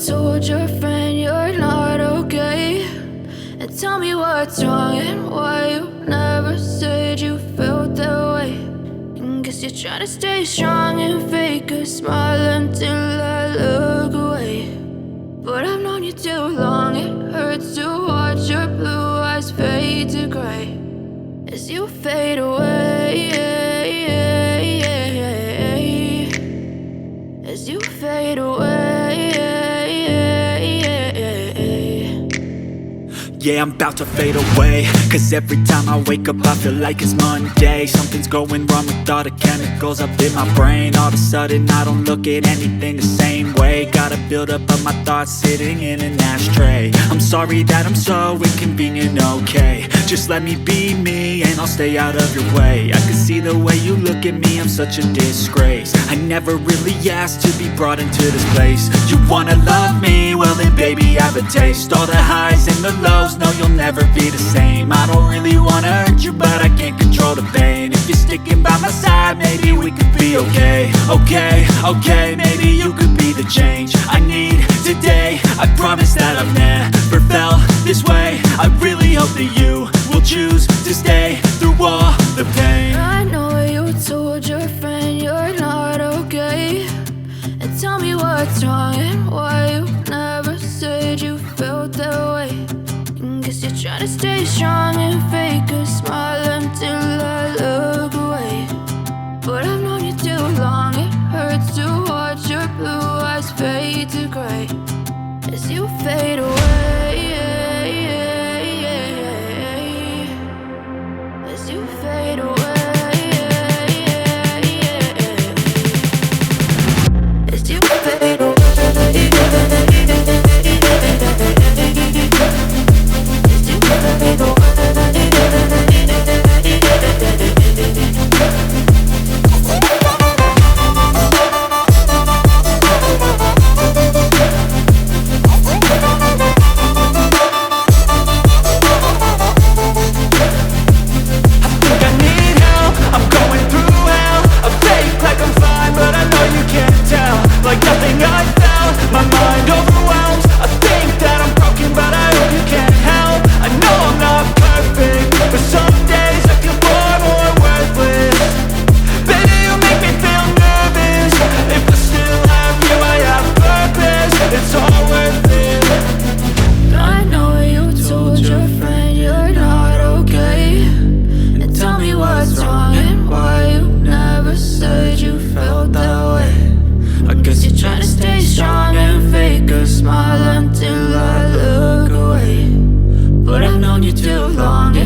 told your friend you're not okay, and tell me what's wrong and why you never said you felt that way. And guess you're trying to stay strong and fake a smile until I look away. But I've known you too long, it hurts to watch your blue eyes fade to gray as you fade away, as you fade away. Yeah, I'm about to fade away, cause every time I wake up I feel like it's Monday. Something's going wrong with all the chemicals up in my brain. All of a sudden I don't look at anything the same way. Gotta build up of my thoughts sitting in an ashtray. I'm sorry that I'm so inconvenient, okay. Just let me be me and I'll stay out of your way. I can see the way you look at me, I'm such a disgrace. I never really asked to be brought into this place. You wanna love me? Well then baby I have a taste. All the highs and the lows, no you'll never be the same. I don't really wanna hurt you but I can't control the pain. If you're sticking by my side maybe we could be okay. Okay, maybe you could be the change I need today. I promise that I've never felt this way. I really hope that you will choose to stay through all the pain. I know you told your friend you're not okay, and tell me what's wrong and why you never said you felt that way. And guess you're trying to stay strong and fake a smile until I look away. But I've known you too long, it hurts to watch your blue eyes fade to gray as you fade away.